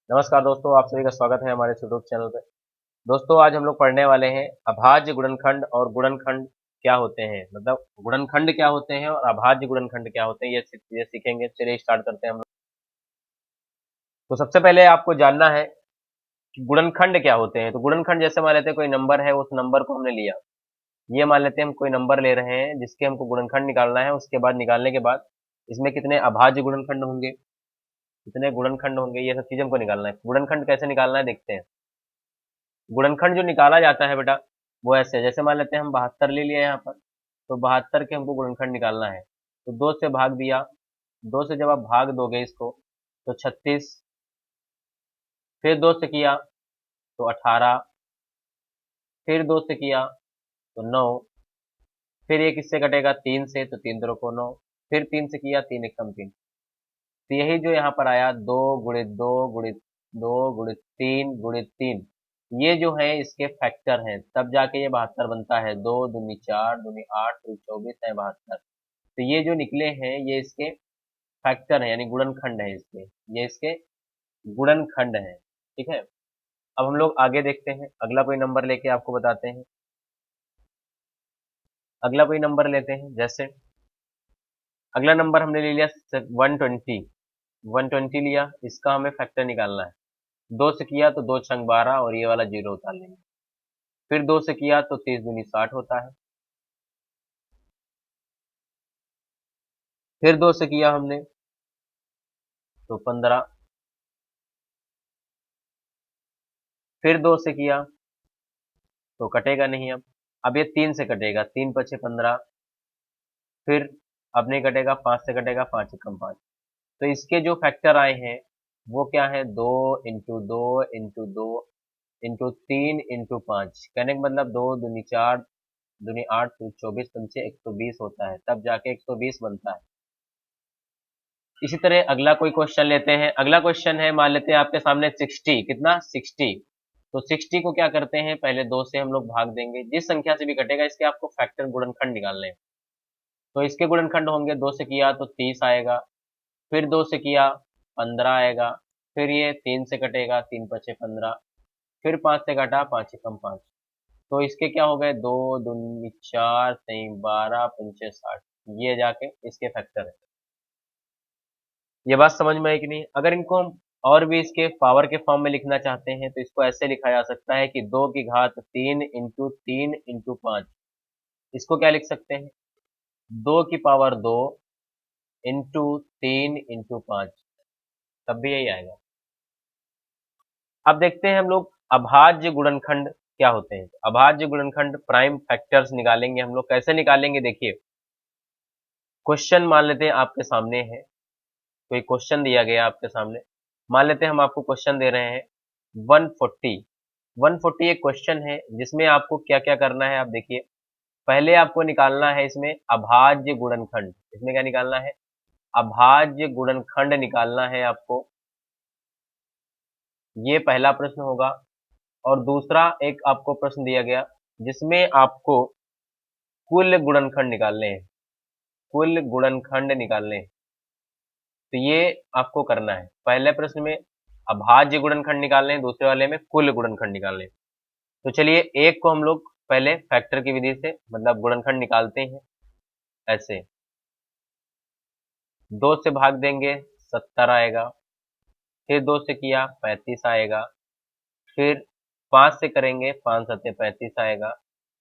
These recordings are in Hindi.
नमस्कार दोस्तों, आप सभी का स्वागत है हमारे यूट्यूब चैनल पे। दोस्तों, आज हम लोग पढ़ने वाले हैं अभाज्य गुणनखंड और गुणनखंड क्या होते हैं, मतलब गुणनखंड क्या होते हैं और अभाज्य गुणनखंड क्या होते हैं, ये चीजें सीखेंगे। चलिए स्टार्ट करते हैं हम लोग। तो सबसे पहले आपको जानना है कि गुणनखंड क्या होते हैं। तो गुणनखंड जैसे मान लेते हैं कोई नंबर है, उस नंबर को हमने लिया। ये मान लेते हैं हम कोई नंबर ले रहे हैं जिसके हमको गुणनखंड निकालना है। उसके बाद निकालने के बाद इसमें कितने अभाज्य गुणनखंड होंगे, कितने गुणनखंड होंगे, ये सब चीजें हमको निकालना है। गुणनखंड कैसे निकालना है देखते हैं। गुणनखंड जो निकाला जाता है बेटा, वो ऐसे है। जैसे मान लेते हैं हम 72 ले लिया यहाँ पर, तो 72 के हमको गुणनखंड निकालना है। तो 2 से भाग दिया, 2 से जब आप भाग दोगे इसको तो 36, फिर 2 से किया तो 18, फिर 2 से किया तो 9, फिर ये किससे कटेगा 3 से, तो 3 2 को 9, फिर 3 से किया 3 1 कम 3। तो यही जो यहाँ पर आया 2 गुणित 2 गुणित 2 गुणित 3 गुणित 3, ये जो है इसके फैक्टर हैं, तब जाके ये 72 बनता है। 2 दूनी 4 दूनी 8 दूनी 24 है 72। तो ये जो निकले हैं ये इसके फैक्टर हैं, यानी गुणनखंड है इसके, ये इसके गुणनखंड है। ठीक है, अब हम लोग आगे देखते हैं। अगला कोई नंबर लेके आपको बताते हैं। अगला कोई नंबर लेते हैं। जैसे अगला नंबर हमने ले लिया 120। 120 लिया, इसका हमें फैक्टर निकालना है। 2 से किया तो 2 छंग 12 और ये वाला जीरो उतार लेंगे। फिर 2 से किया तो 30 दूनी 60 होता है। फिर 2 से किया हमने तो 15, फिर 2 से किया तो कटेगा नहीं। अब ये 3 से कटेगा, 3 पचे 15, फिर अब नहीं कटेगा, 5 से कटेगा, 5 एकम 5। तो इसके जो फैक्टर आए हैं वो क्या है, 2 इंटू 2 इंटू 2 इंटू 3 इंटू 5। कहने का मतलब 2 दूनी 4 दूनी 8 दूनी 24 पंचे 120 होता है, तब जाके 120 बनता है। इसी तरह अगला कोई क्वेश्चन लेते हैं। अगला क्वेश्चन है, मान लेते हैं आपके सामने 60, कितना 60। तो 60 को क्या करते हैं, पहले 2 से हम लोग भाग देंगे, जिस संख्या से भी कटेगा इसके आपको फैक्टर गुणनखंड निकालने हैं। तो इसके गुणनखंड होंगे, 2 से किया तो 30 आएगा, फिर 2 से किया 15 आएगा, फिर ये 3 से कटेगा, 3 पचे 15, फिर 5 से कटा, 5 एकम 5। तो इसके क्या हो गए, 2 दूनी 4 तीन 12 पंचे 60, ये जाके इसके फैक्टर है। ये बात समझ में आई कि नहीं। अगर इनको हम और भी इसके पावर के फॉर्म में लिखना चाहते हैं तो इसको ऐसे लिखा जा सकता है कि 2 की घात 3 इंटू 3 इंटू 5। इसको क्या लिख सकते हैं, 2 की पावर 2 इंटू 3 इंटू 5, तब भी यही आएगा। अब देखते हैं हम लोग अभाज्य गुणनखंड क्या होते हैं। अभाज्य गुणनखंड प्राइम फैक्टर्स निकालेंगे हम लोग। कैसे निकालेंगे देखिए, क्वेश्चन मान लेते हैं आपके सामने है, कोई क्वेश्चन दिया गया आपके सामने। मान लेते हैं हम आपको क्वेश्चन दे रहे हैं 140। 140 एक क्वेश्चन है जिसमें आपको क्या क्या करना है, आप देखिए। पहले आपको निकालना है इसमें अभाज्य गुणनखंड। इसमें क्या निकालना है, अभाज्य गुणनखंड निकालना है आपको। ये पहला प्रश्न होगा। और दूसरा एक आपको प्रश्न दिया गया जिसमें आपको कुल गुणनखंड निकालने हैं, कुल गुणनखंड निकालने हैं। तो ये आपको करना है। पहले प्रश्न में अभाज्य गुणनखंड निकालने हैं, दूसरे वाले में कुल गुणनखंड निकालने हैं। तो चलिए एक को हम लोग पहले फैक्टर की विधि से मतलब गुणनखंड निकालते हैं। ऐसे 2 से भाग देंगे 70 आएगा, फिर 2 से किया 35 आएगा, फिर 5 से करेंगे 5 सत्ते 35 आएगा,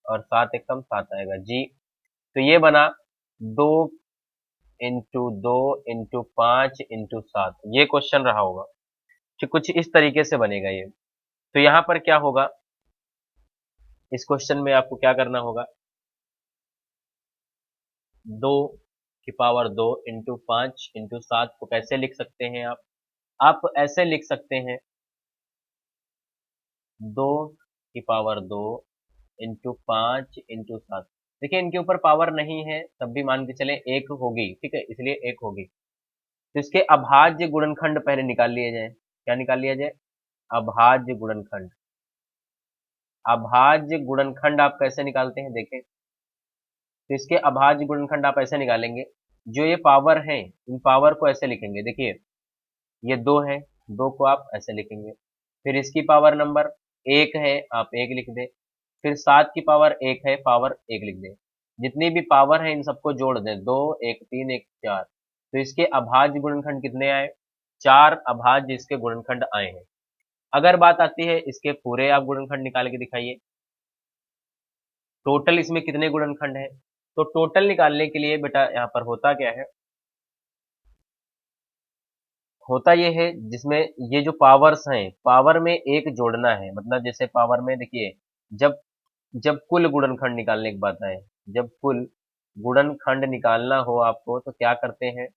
और 7 एकम 7 आएगा जी। तो ये बना 2 इंटू 2 इंटू 5 इंटू 7। ये क्वेश्चन रहा होगा कि कुछ इस तरीके से बनेगा ये। तो यहाँ पर क्या होगा, इस क्वेश्चन में आपको क्या करना होगा, 2 की पावर 2 इंटू 5 इंटू 7 को कैसे लिख सकते हैं आप ऐसे लिख सकते हैं, 2 की पावर 2 इंटू 5 इंटू 7। देखिए इनके ऊपर पावर नहीं है तब भी मान के चले एक होगी, ठीक है, इसलिए एक होगी। तो इसके अभाज्य गुणनखंड पहले निकाल लिए जाए। क्या निकाल लिया जाए, अभाज्य गुणनखंड। अभाज्य गुणनखंड आप कैसे निकालते हैं देखें। तो इसके अभाज्य गुणनखंड आप ऐसे निकालेंगे, जो ये पावर है इन पावर को ऐसे लिखेंगे। देखिए ये 2 है, 2 को आप ऐसे लिखेंगे। फिर इसकी पावर नंबर 1 है, आप 1 लिख दें। फिर 7 की पावर 1 है, पावर 1 लिख दें। जितनी भी पावर है इन सबको जोड़ दें, 2 1 3 1 4। तो इसके अभाज्य गुणनखंड कितने आए? 4 अभाज्य इसके गुणनखंड आए हैं। अगर बात आती है इसके पूरे आप गुणनखंड निकाल के दिखाइए, टोटल इसमें कितने गुणनखंड है? तो टोटल निकालने के लिए बेटा यहाँ पर होता क्या है, होता ये है जिसमें ये जो पावर्स हैं, पावर में एक जोड़ना है। मतलब जैसे पावर में देखिए, जब जब कुल गुणनखंड निकालने की बात आए, जब कुल गुणनखंड निकालना हो आपको तो क्या करते हैं,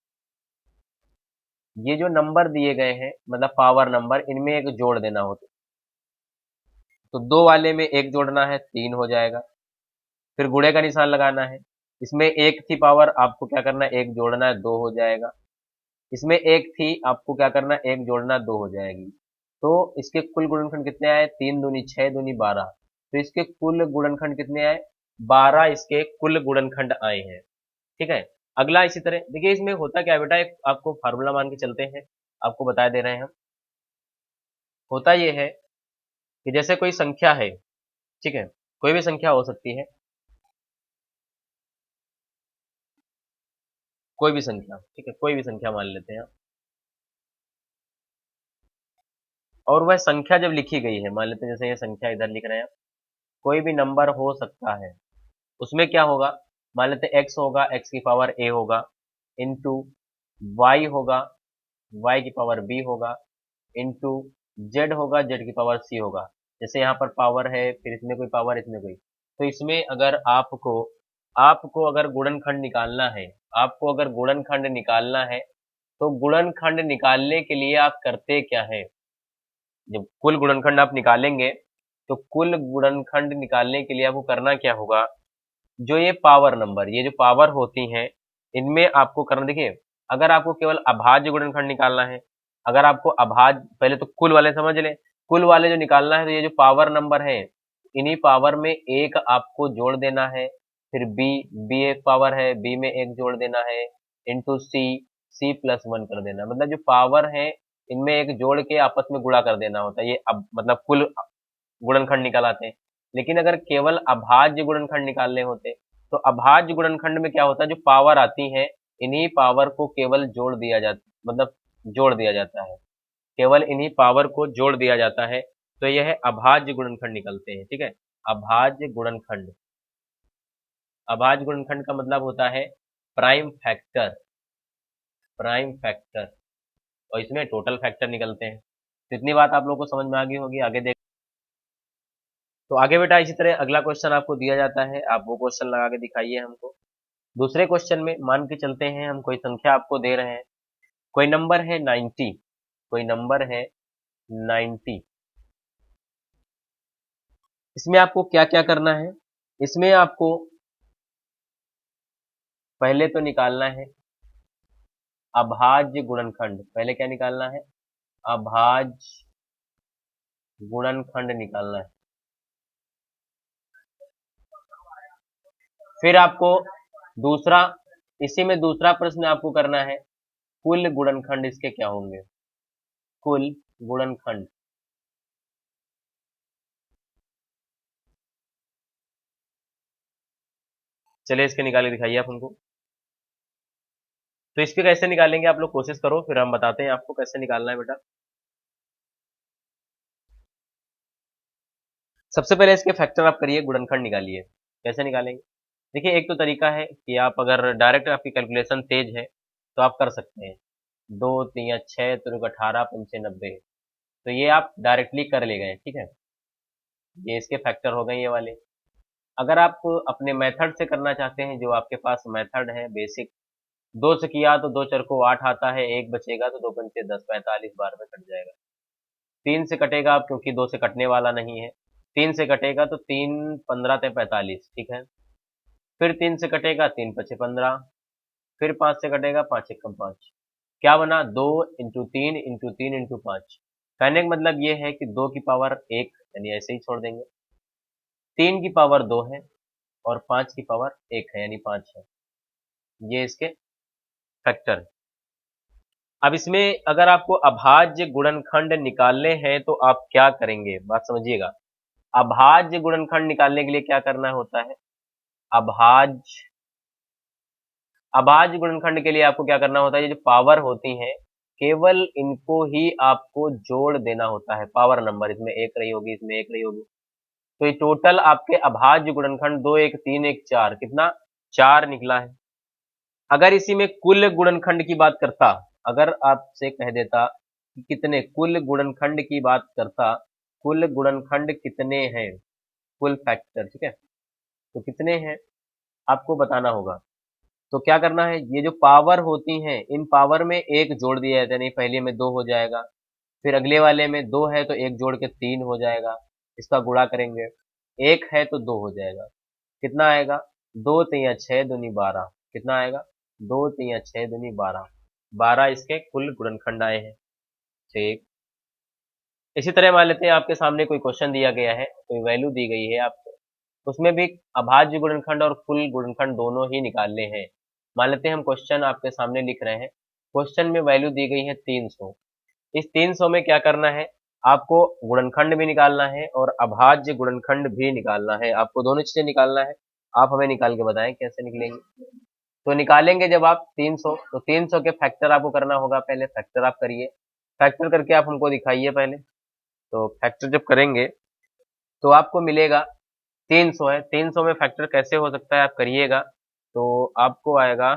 ये जो नंबर दिए गए हैं मतलब पावर नंबर, इनमें एक जोड़ देना होता है। तो 2 वाले में एक जोड़ना है, 3 हो जाएगा। फिर गुणे का निशान लगाना है। इसमें 1 थी पावर, आपको क्या करना है, एक जोड़ना है, 2 हो जाएगा। इसमें 1 थी, आपको क्या करना है, एक जोड़ना, 2 हो जाएगी। तो इसके कुल गुणनखंड कितने आए? 3 दूनी 6 दूनी 12। तो इसके कुल गुणनखंड कितने आए? 12 इसके कुल गुणनखंड आए हैं। ठीक है। अगला इसी तरह देखिए, इसमें होता क्या है बेटा, एक आपको फार्मूला मान के चलते हैं, आपको बता दे रहे हैं हम। होता ये है कि जैसे कोई संख्या है, ठीक है, कोई भी संख्या हो सकती है, कोई भी संख्या, ठीक है, कोई भी संख्या मान लेते हैं। और वह संख्या जब लिखी गई है, मान लेते हैं जैसे ये संख्या इधर लिख रहे हैं, कोई भी नंबर हो सकता है, उसमें क्या होगा, मान लेते हैं x होगा, x की पावर a होगा, इंटू y होगा, y की पावर b होगा, इंटू z होगा, z की पावर c होगा। जैसे यहाँ पर पावर है, फिर इसमें कोई पावर, इसमें कोई, तो इसमें अगर आपको आपको अगर गुणनखंड निकालना है, आपको अगर गुणनखंड निकालना है, तो गुणनखंड निकालने के लिए आप करते क्या है, जब कुल गुणनखंड आप निकालेंगे, तो कुल गुणनखंड निकालने के लिए आपको करना क्या होगा, जो ये पावर नंबर, ये जो पावर होती हैं, इनमें आपको करना, देखिए, अगर आपको केवल अभाज्य गुणनखंड निकालना है, अगर आपको अभाज्य, पहले तो कुल वाले समझ लें, कुल वाले जो निकालना है, तो ये जो पावर नंबर है, इन्हीं पावर में एक आपको जोड़ देना है। फिर बी एक पावर है, बी में एक जोड़ देना है, इंटू सी प्लस 1 कर देना। मतलब जो पावर है, इनमें एक जोड़ के आपस में गुणा कर देना होता है। ये अब मतलब कुल गुणनखंड निकाल आते हैं। लेकिन अगर केवल अभाज्य गुणनखंड निकालने होते, तो अभाज्य गुणनखंड में क्या होता है, जो पावर आती है, इन्हीं पावर को केवल जोड़ दिया जाता, मतलब जोड़ दिया जाता है, केवल इन्हीं पावर को जोड़ दिया जाता है। तो यह है अभाज्य गुणनखंड निकलते हैं। ठीक है, अभाज्य गुणनखंड, अभाज्य गुणनखंड का मतलब होता है प्राइम फैक्टर, प्राइम फैक्टर, और इसमें टोटल फैक्टर निकलते हैं। तो इतनी बात आप लोगों को समझ में आ गई होगी। आगे देख, तो आगे बेटा इसी तरह अगला क्वेश्चन आपको दिया जाता है, आप वो क्वेश्चन लगा के दिखाइए हमको। दूसरे क्वेश्चन में मान के चलते हैं, हम कोई संख्या आपको दे रहे हैं, कोई नंबर है 90, कोई नंबर है 90। इसमें आपको क्या क्या करना है, इसमें आपको पहले तो निकालना है अभाज्य गुणनखंड। पहले क्या निकालना है, अभाज्य गुणनखंड निकालना है। फिर आपको दूसरा, इसी में दूसरा प्रश्न आपको करना है, कुल गुणनखंड इसके क्या होंगे, कुल गुणनखंड। चलिए इसके निकाल के दिखाइए आप हमको। तो इसके कैसे निकालेंगे आप लोग कोशिश करो, फिर हम बताते हैं आपको कैसे निकालना है बेटा। सबसे पहले इसके फैक्टर आप करिए, गुणनखंड निकालिए। कैसे निकालेंगे, देखिए, एक तो तरीका है कि आप अगर डायरेक्ट आपकी कैलकुलेशन तेज है तो आप कर सकते हैं, 2 3 6 त्रिक 18 पंचे 90, तो ये आप डायरेक्टली कर ले गए। ठीक है, ये इसके फैक्टर हो गए ये वाले। अगर आप अपने मेथड से करना चाहते हैं, जो आपके पास मेथड है बेसिक, 2 से किया तो 2 चर को 8 आता है, 1 बचेगा तो 2 पंचे 10, 45 बार में कट जाएगा। 3 से कटेगा आप, क्योंकि 2 से कटने वाला नहीं है, 3 से कटेगा तो 3 15 ते 45, ठीक है। फिर 3 से कटेगा, 3 पचे 15, फिर 5 से कटेगा, 5 एकम 5, क्या बना, 2 इंटू 3 इंटू 3 इंटू 5। कहने का मतलब ये है कि 2 की पावर 1, यानी ऐसे ही छोड़ देंगे, 3 की पावर 2 है, और 5 की पावर 1 है, यानी 5 है। ये इसके फैक्टर है। अब इसमें अगर आपको अभाज्य गुणनखंड निकालने हैं तो आप क्या करेंगे, बात समझिएगा। अभाज्य गुणनखंड निकालने के लिए क्या करना होता है, अभाज्य अभाज्य गुणनखंड के लिए आपको क्या करना होता है, ये जो पावर होती है केवल इनको ही आपको जोड़ देना होता है, पावर नंबर, इसमें एक रही होगी, इसमें एक रही होगी, तो ये टोटल आपके अभाज्य गुणनखंड 2 1 3 1 4 कितना 4 निकला है। अगर इसी में कुल गुणनखंड की बात करता, अगर आपसे कह देता कि कितने कुल गुणनखंड की बात करता, कुल गुणनखंड कितने हैं, कुल फैक्टर, ठीक है, तो कितने हैं आपको बताना होगा। तो क्या करना है, ये जो पावर होती हैं इन पावर में एक जोड़ दिया जाता है, नहीं पहले में 2 हो जाएगा, फिर अगले वाले में 2 है तो एक जोड़ के 3 हो जाएगा, इसका गुणा करेंगे, एक है तो 2 हो जाएगा, कितना आएगा 2 तिया 6 दूनी 12, कितना आएगा 2 तिया 6 दूनी 12, 12 इसके कुल गुणनखंड आए हैं। ठीक, इसी तरह मान लेते हैं आपके सामने कोई क्वेश्चन दिया गया है, कोई वैल्यू दी गई है आपको, उसमें भी अभाज्य गुणनखंड और कुल गुणनखंड दोनों ही निकालने हैं। मान लेते हैं हम क्वेश्चन आपके सामने लिख रहे हैं, क्वेश्चन में वैल्यू दी गई है 300, इस 300 में क्या करना है, आपको गुणनखंड भी निकालना है और अभाज्य गुणनखंड भी निकालना है, आपको दोनों चीजें निकालना है। आप हमें निकाल के बताएं कैसे निकलेंगे। तो निकालेंगे जब आप 300, तो 300 के फैक्टर आपको करना होगा, पहले फैक्टर आप करिए, फैक्टर करके आप हमको दिखाइए पहले। तो फैक्टर जब करेंगे तो आपको मिलेगा 300 है, 300 में फैक्टर कैसे हो सकता है आप करिएगा, तो आपको आएगा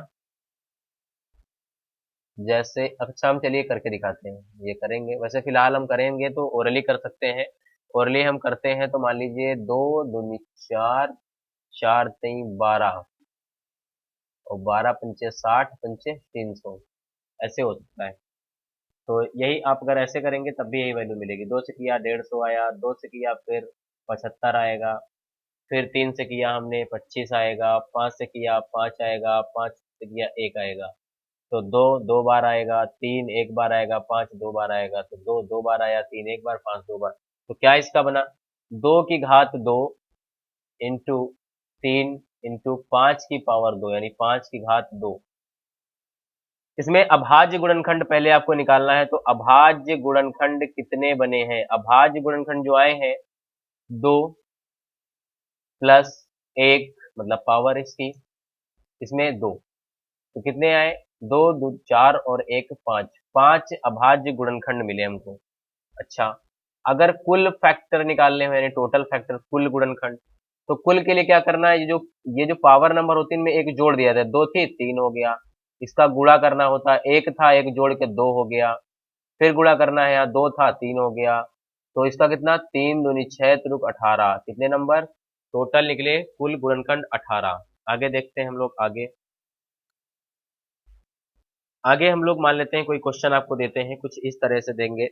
जैसे, अच्छा हम चलिए करके दिखाते हैं, ये करेंगे, वैसे फिलहाल हम करेंगे तो ओरली कर सकते हैं, ओरली हम करते हैं तो मान लीजिए 2 दूनी 4, 4 3 12 और 12 पंचे 60 पंचे 300, ऐसे हो सकता है। तो यही आप अगर ऐसे करेंगे तब भी यही वैल्यू मिलेगी, 2 से किया 150 आया, 2 से किया फिर 75 आएगा, फिर 3 से किया हमने 25 आएगा, 5 से किया 5 आएगा, 5 से किया 1 आएगा, तो 2 2 बार आएगा, 3 1 बार आएगा, 5 2 बार आएगा, तो 2 2 बार आया, 3 1 बार, 5 2 बार, तो क्या इसका बना 2 की घात 2 इंटू 3 इंटू 5 की पावर 2 यानी 5 की घात 2। इसमें अभाज्य गुणनखंड पहले आपको निकालना है, तो अभाज्य गुणनखंड कितने बने हैं, अभाज्य गुणनखंड जो आए हैं 2 प्लस 1 मतलब पावर इसकी, इसमें 2, तो कितने आए 2 2 4 और 1 5, 5 अभाज्य गुणनखंड मिले हमको। अच्छा, अगर कुल फैक्टर निकालने हो यानी टोटल फैक्टर कुल गुणनखंड, तो कुल के लिए क्या करना है, ये जो पावर नंबर होती है इनमें एक जोड़ दिया था, 2 थी 3 हो गया, इसका गुणा करना होता, एक था एक जोड़ के 2 हो गया, फिर गुणा करना है, यहाँ 2 था 3 हो गया, तो इसका कितना 3 दूनी 6 त्रिक 18, कितने नंबर टोटल निकले कुल गुणनखंड 18। आगे देखते हैं हम लोग, आगे आगे हम लोग मान लेते हैं कोई क्वेश्चन आपको देते हैं, कुछ इस तरह से देंगे,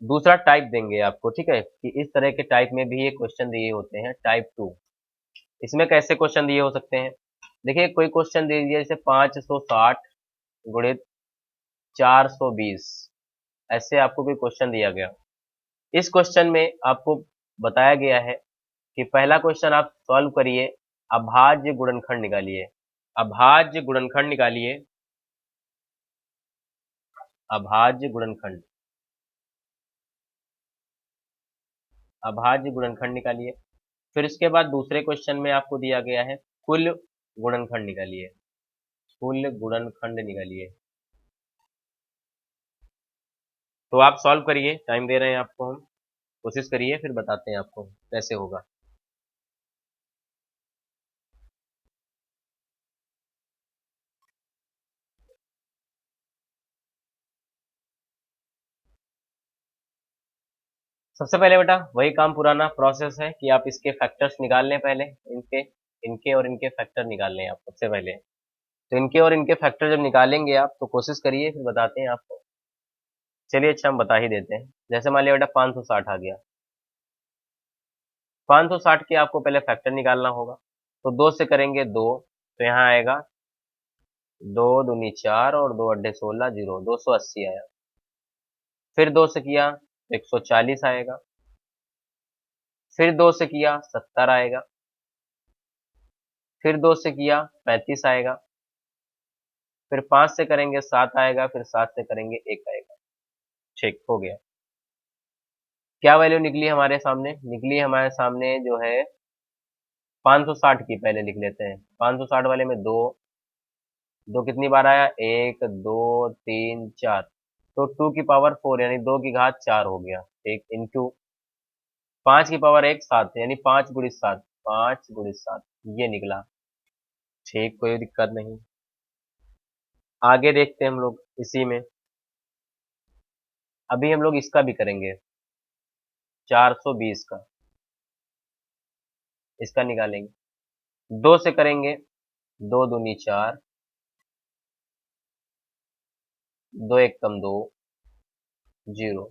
दूसरा टाइप देंगे आपको, ठीक है, कि इस तरह के टाइप में भी ये क्वेश्चन दिए होते हैं, टाइप 2। इसमें कैसे क्वेश्चन दिए हो सकते हैं, देखिए कोई क्वेश्चन दे दिया जैसे 560 गुणित 420, ऐसे आपको कोई क्वेश्चन दिया गया, इस क्वेश्चन में आपको बताया गया है कि पहला क्वेश्चन आप सॉल्व करिए, अभाज्य गुणनखंड निकालिए, अभाज्य गुणनखंड निकालिए, अभाज्य गुणनखंड, अभाज्य गुणनखंड निकालिए। फिर इसके बाद दूसरे क्वेश्चन में आपको दिया गया है कुल गुणनखंड निकालिए, कुल गुणनखंड निकालिए। तो आप सॉल्व करिए, टाइम दे रहे हैं आपको हम, कोशिश करिए फिर बताते हैं आपको कैसे होगा। सबसे पहले बेटा वही काम पुराना प्रोसेस है कि आप इसके फैक्टर्स निकाल लें, पहले इनके इनके और इनके फैक्टर निकाल लें आप सबसे पहले। तो इनके और इनके फैक्टर जब निकालेंगे आप तो कोशिश करिए, फिर बताते हैं आपको। चलिए अच्छा हम बता ही देते हैं, जैसे मान लिया बेटा 560 आ गया, 560 के आपको पहले फैक्टर निकालना होगा, तो 2 से करेंगे 2, तो यहाँ आएगा 2 दूनी 4 और 2 अड्डे 16 जीरो, 280 आया, फिर 2 से किया तो 140 आएगा, फिर 2 से किया 70 आएगा, फिर 2 से किया 35 आएगा, फिर 5 से करेंगे 7 आएगा, फिर 7 से करेंगे 1 आएगा। ठीक हो गया। क्या वैल्यू निकली हमारे सामने? निकली हमारे सामने जो है 560 की। पहले लिख लेते हैं 560 वाले में दो, दो कितनी बार आया? 1 2 3 4, तो 2 की पावर 4 यानी 2 की घात 4 हो गया। ठीक, इंटू 5 की पावर 1 7 यानी 5 गुणित 7, 5 गुणित 7 ये निकला। ठीक, कोई दिक्कत नहीं। आगे देखते हैं हम लोग इसी में। अभी हम लोग इसका भी करेंगे 420 का, इसका निकालेंगे। 2 से करेंगे, 2 दूनी 4, 2 एक कम 2, 0।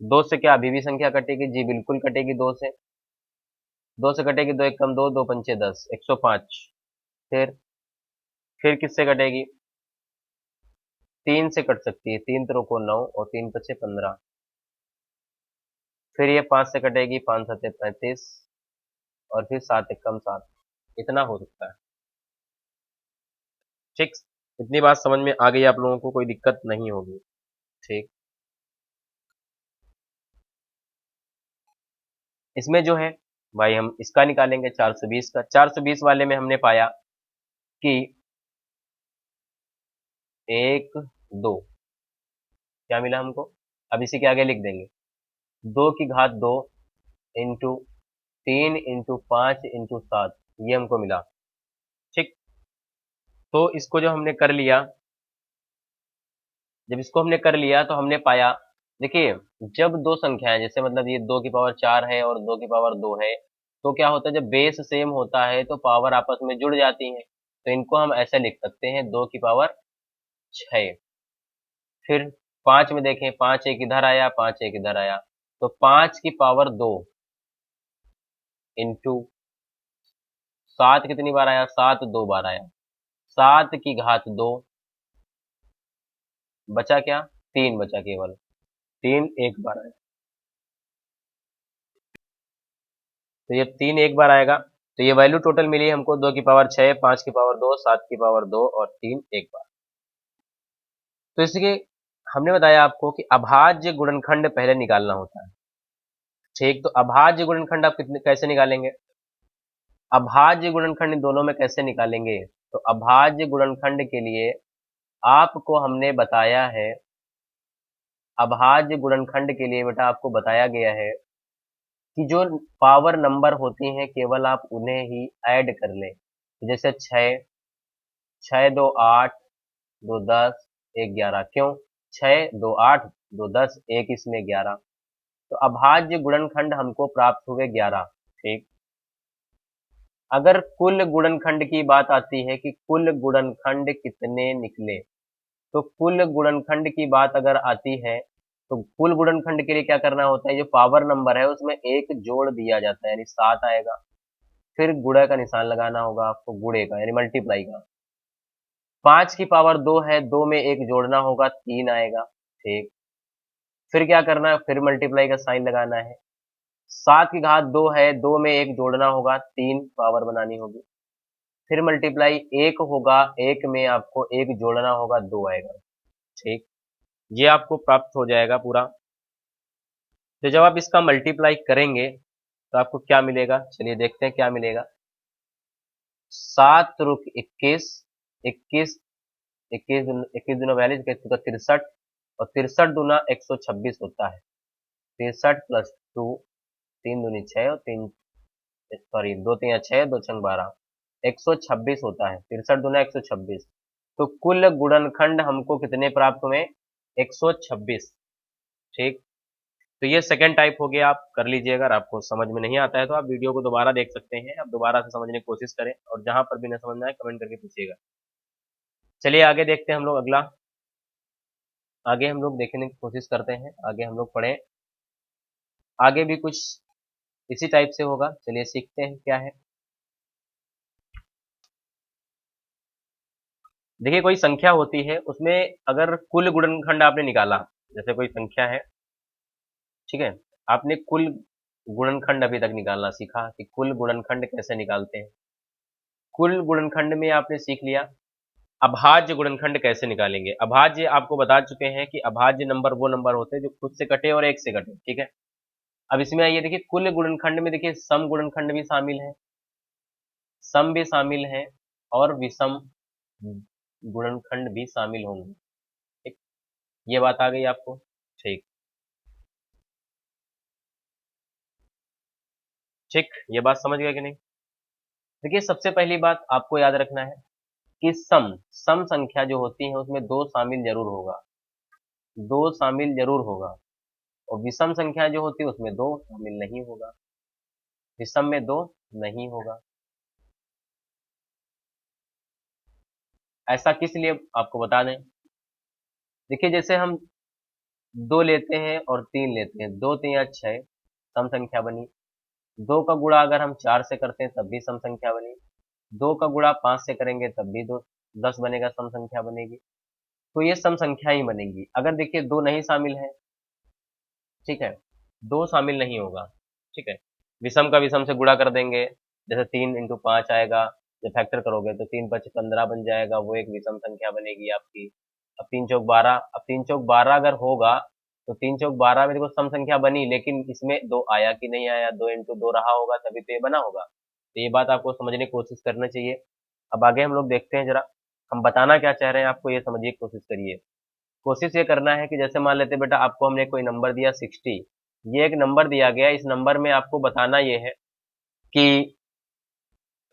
2 से क्या अभी भी संख्या कटेगी? जी बिल्कुल कटेगी। 2 से, 2 से कटेगी, 2 एक कम 2, 2 पंचे 10, 105। फिर किससे कटेगी? 3 से कट सकती है, 3 त्रों को 9 और 3 पचे 15। फिर ये 5 से कटेगी, 5 सत्ते 35 और फिर 7 एक कम 7। इतना हो सकता है। ठीक, इतनी बात समझ में आ गई आप लोगों को? कोई दिक्कत नहीं होगी। ठीक, इसमें जो है भाई हम इसका निकालेंगे 420 का। 420 वाले में हमने पाया कि 1 2, क्या मिला हमको? अब इसी के आगे लिख देंगे 2 की घात 2 इंटू 3 इंटू 5 इंटू 7, ये हमको मिला। ठीक, तो इसको जो हमने कर लिया, जब इसको हमने कर लिया तो हमने पाया, देखिए जब दो संख्याएं, जैसे मतलब ये 2 की पावर 4 है और 2 की पावर 2 है, तो क्या होता है जब बेस सेम होता है तो पावर आपस में जुड़ जाती है। तो इनको हम ऐसे लिख सकते हैं 2 की पावर 6। फिर 5 में देखें, 5 एक इधर आया, 5 एक इधर आया, तो 5 की पावर 2 इंटू 7 कितनी बार आया? 7 2 बार आया, 7 की घात 2, बचा क्या? 3 बचा केवल, 3 एक बार आया। तो ये 3 एक बार आएगा, तो ये वैल्यू टोटल मिली हमको 2 की पावर 6, 5 की पावर 2, 7 की पावर 2 और 3 एक बार। तो इसके हमने बताया आपको कि अभाज्य गुणनखंड पहले निकालना होता है। ठीक, तो अभाज्य गुणनखंड आप कितने कैसे निकालेंगे? अभाज्य गुणनखंड दोनों में कैसे निकालेंगे? तो अभाज्य गुणनखंड के लिए आपको हमने बताया है, अभाज्य गुणनखंड के लिए बेटा आपको बताया गया है कि जो पावर नंबर होती हैं केवल आप उन्हें ही ऐड कर लें। तो जैसे 6, 6 2 8, 2 10, 1 11। क्यों? 6 2 8, 2 10, 1 इसमें 11। तो अभाज्य गुणनखंड हमको प्राप्त हुए 11। ठीक, अगर कुल गुणनखंड की बात आती है कि कुल गुणनखंड कितने निकले, तो कुल गुणनखंड की बात अगर आती है तो कुल गुणनखंड के लिए क्या करना होता है? जो पावर नंबर है उसमें एक जोड़ दिया जाता है यानी 7 आएगा। फिर गुणा का निशान लगाना होगा आपको, गुणे का यानी मल्टीप्लाई का। 5 की पावर 2 है, 2 में एक जोड़ना होगा, 3 आएगा। ठीक, फिर क्या करना है? फिर मल्टीप्लाई का साइन लगाना है। 7 की घात 2 है, 2 में एक जोड़ना होगा, 3 पावर बनानी होगी। फिर मल्टीप्लाई 1 होगा, 1 में आपको एक जोड़ना होगा, 2 आएगा। ठीक, ये आपको प्राप्त हो जाएगा पूरा। तो जब आप इसका मल्टीप्लाई करेंगे तो आपको क्या मिलेगा? चलिए देखते हैं क्या मिलेगा। 7 रुक 21, 21 21 दूना 42, 63 और 63 दूना 126 होता है। 63 प्लस 2, 3 दूनी 6 और 3 सॉरी 2 3 6, 2 छंग 12, 126 होता है। 63 दूना 126। तो कुल गुणनखंड हमको कितने प्राप्त हुए? 126। ठीक, तो ये सेकंड टाइप हो गया। आप कर लीजिए, अगर आपको समझ में नहीं आता है तो आप वीडियो को दोबारा देख सकते हैं, आप दोबारा से समझने की कोशिश करें और जहां पर भी न समझ में आए कमेंट करके पूछिएगा। चलिए आगे देखते हैं हम लोग अगला। आगे हम लोग देखने की कोशिश करते हैं, आगे हम लोग पढ़ें। आगे भी कुछ इसी टाइप से होगा, चलिए सीखते हैं क्या है। देखिए कोई संख्या होती है, उसमें अगर कुल गुणनखंड आपने निकाला, जैसे कोई संख्या है, ठीक है, आपने कुल गुणनखंड अभी तक निकालना सीखा कि कुल गुणनखंड कैसे निकालते हैं। कुल गुणनखंड में आपने सीख लिया अभाज्य गुणनखंड कैसे निकालेंगे? अभाज्य आपको बता चुके हैं कि अभाज्य नंबर वो नंबर होते हैं जो खुद से कटे और एक से कटे, ठीक है। अब इसमें आइए देखिए, कुल गुणनखंड में देखिए सम गुणनखंड भी शामिल है, सम भी शामिल है और विषम गुणनखंड भी शामिल होंगे, ठीक। ये बात आ गई आपको, ठीक ठीक, ये बात समझ गए कि नहीं? देखिए सबसे पहली बात आपको याद रखना है कि सम सम संख्या जो होती है उसमें दो शामिल जरूर होगा, दो शामिल जरूर होगा। और विषम संख्या जो होती है उसमें दो शामिल नहीं होगा, विषम में दो नहीं होगा। ऐसा किस लिए आपको बता दें, देखिए जैसे हम दो लेते हैं और तीन लेते हैं, दो तीन या छह सम संख्या बनी। दो का गुणा अगर हम चार से करते हैं तब भी सम संख्या बनी। दो का गुणा पांच से करेंगे तब भी दो 10 बनेगा, सम संख्या बनेगी। तो ये सम संख्या ही बनेगी। अगर देखिए दो नहीं शामिल है, ठीक है, दो शामिल नहीं होगा, ठीक है, विषम का विषम से गुणा कर देंगे, जैसे 3 × 5 आएगा, जब फैक्टर करोगे तो 3×5 = 15 बन जाएगा, वो एक विषम संख्या बनेगी आपकी। अब 3×4 = 12, अब 3×4 अगर होगा तो 3×4 में देखो सम संख्या बनी, लेकिन इसमें दो आया कि नहीं आया, 2 × 2 रहा होगा तभी तो ये बना होगा। तो ये बात आपको समझने की कोशिश करना चाहिए। अब आगे हम लोग देखते हैं, जरा हम बताना क्या चाह रहे हैं आपको, ये समझिए, कोशिश करिए। कोशिश ये करना है कि जैसे मान लेते हैं बेटा आपको हमने कोई नंबर दिया 60, ये एक नंबर दिया गया, इस नंबर में आपको बताना ये है कि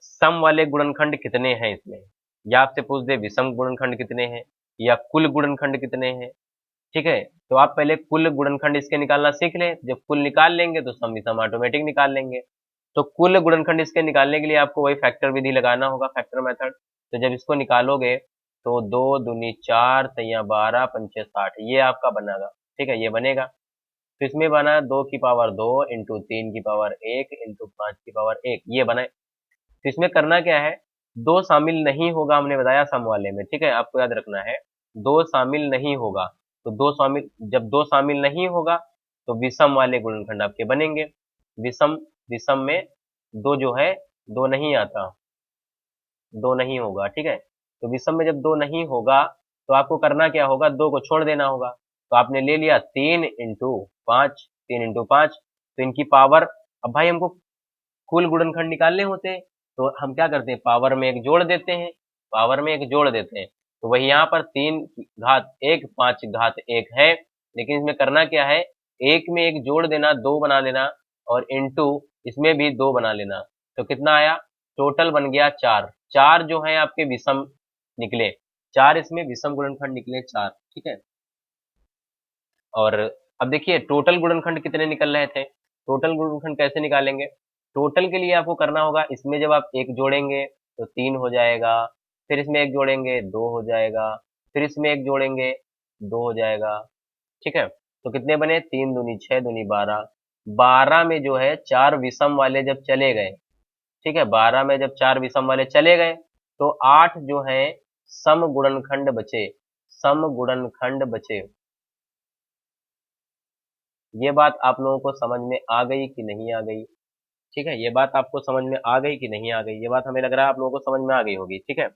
सम वाले गुणनखंड कितने हैं इसमें, या आपसे पूछ दे विषम गुणनखंड कितने हैं या कुल गुणनखंड कितने हैं, ठीक है। तो आप पहले कुल गुणनखंड इसके निकालना सीख लें, जब कुल निकाल लेंगे तो सम विषम ऑटोमेटिक निकाल लेंगे। तो कुल गुणनखंड इसके निकालने के लिए आपको वही फैक्टर विधि लगाना होगा, फैक्टर मेथड। तो जब इसको निकालोगे तो 2×2 = 4, 3×12, 5×6 = 60, ये आपका बनेगा, ठीक है, ये बनेगा। तो इसमें बना 2 की पावर 2 इंटू 3 की पावर 1 इंटू 5 की पावर 1, ये बना। तो इसमें करना क्या है, दो शामिल नहीं होगा, हमने बताया सम वाले में, ठीक है, आपको याद रखना है, दो शामिल नहीं होगा। तो दो शामिल, जब दो शामिल नहीं होगा तो विषम वाले गुणनखंड आपके बनेंगे। विषम विषम में दो जो है, दो नहीं आता, दो नहीं होगा, ठीक है। तो विषम में जब दो नहीं होगा तो आपको करना क्या होगा, दो को छोड़ देना होगा। तो आपने ले लिया 3×5, 3×5, तो इनकी पावर, अब भाई हमको कुल गुणनखंड निकालने होते हैं तो हम क्या करते हैं, पावर में एक जोड़ देते हैं, पावर में एक जोड़ देते हैं। तो वही यहाँ पर 3×1 5×1 है, लेकिन इसमें करना क्या है, एक में एक जोड़ देना, दो बना लेना, और इनटू इसमें भी दो बना लेना। तो कितना आया, टोटल बन गया 4। 4 जो है आपके विषम निकले, 4 इसमें विषम गुणनखंड निकले 4, ठीक है। और अब देखिए टोटल गुणनखंड कितने निकल रहे थे, टोटल गुणनखंड कैसे निकालेंगे, टोटल के लिए आपको करना होगा, इसमें जब आप एक जोड़ेंगे तो 3 हो जाएगा, फिर इसमें एक जोड़ेंगे 2 हो जाएगा, फिर इसमें एक जोड़ेंगे 2 हो जाएगा, ठीक है। तो कितने बने, 3×2 = 6, 2×12, 12 में जो है चार विषम वाले जब चले गए, ठीक है, 12 में जब चार विषम वाले चले गए तो 8 जो है सम गुणनखंड बचे, सम गुणनखंड बचे। ये बात आप लोगों को समझ में आ गई कि नहीं आ गई, ठीक है, ये बात आपको समझ में आ गई कि नहीं आ गई, ये बात हमें लग रहा है आप लोगों को समझ में आ गई होगी, ठीक है,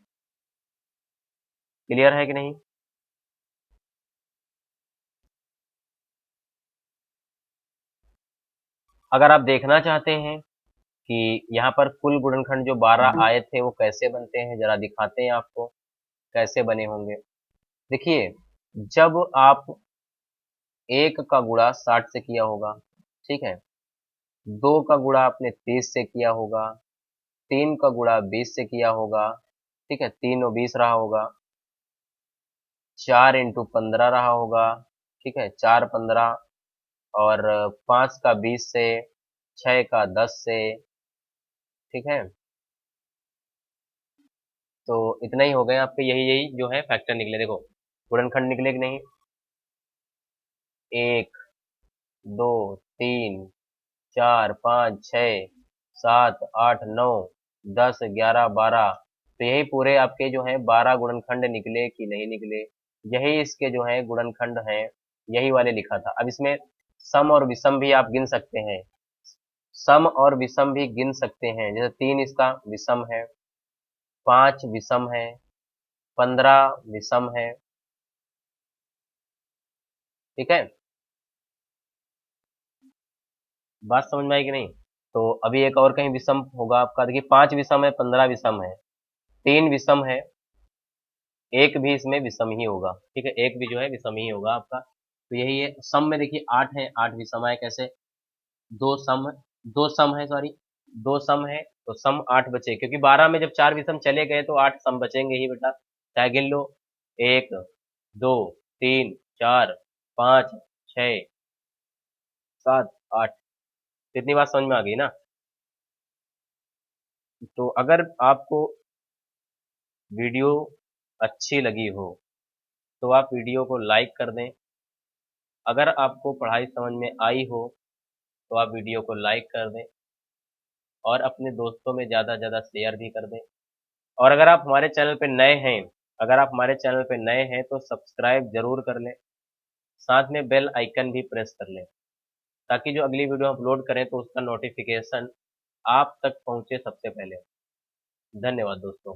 क्लियर है कि नहीं? अगर आप देखना चाहते हैं कि यहाँ पर कुल गुणनखंड जो 12 आए थे वो कैसे बनते हैं, जरा दिखाते हैं आपको कैसे बने होंगे। देखिए जब आप 1 का गुणा 60 से किया होगा, ठीक है, 2 का गुणा आपने 30 से किया होगा, 3 का गुणा 20 से किया होगा, ठीक है, 3 और 20 रहा होगा, 4×15 रहा होगा, ठीक है, 4×15, और 5 का 20 से, 6 का 10 से, ठीक है। तो इतना ही हो गए आपके, यही यही जो है फैक्टर निकले, देखो गुणनखंड निकले कि नहीं, 1, 2, 3, 4, 5, 6, 7, 8, 9, 10, 11, 12, तो यही पूरे आपके जो है 12 गुणनखंड निकले कि नहीं निकले, यही इसके जो है गुणनखंड हैं, यही वाले लिखा था। अब इसमें सम और विषम भी आप गिन सकते हैं, सम और विषम भी गिन सकते हैं, जैसे 3 इसका विषम है, 5 विषम है, 15 विषम है। ठीक है, बात समझ में आई कि नहीं? तो अभी एक और कहीं विषम होगा आपका, देखिए 5 विषम है, 15 विषम है, 3 विषम है, एक भी इसमें विषम ही होगा। ठीक है, एक भी जो है विषम ही होगा आपका। तो यही है, सम में देखिए 8 है, 8 विषम है, कैसे? दो सम, दो सम है, सॉरी, दो सम है, तो सम 8 बचे, क्योंकि 12 में जब 4 विषम चले गए तो 8 सम बचेंगे ही बेटा। चाहे गिन लो, 1 2 3 4 5 6 7 8। इतनी बात समझ में आ गई ना? तो अगर आपको वीडियो अच्छी लगी हो तो आप वीडियो को लाइक कर दें। अगर आपको पढ़ाई समझ में आई हो तो आप वीडियो को लाइक कर दें और अपने दोस्तों में ज़्यादा से ज़्यादा शेयर भी कर दें। और अगर आप हमारे चैनल पे नए हैं, अगर आप हमारे चैनल पे नए हैं तो सब्सक्राइब जरूर कर लें, साथ में बेल आइकन भी प्रेस कर लें, ताकि जो अगली वीडियो अपलोड करें तो उसका नोटिफिकेशन आप तक पहुंचे सबसे पहले। धन्यवाद दोस्तों।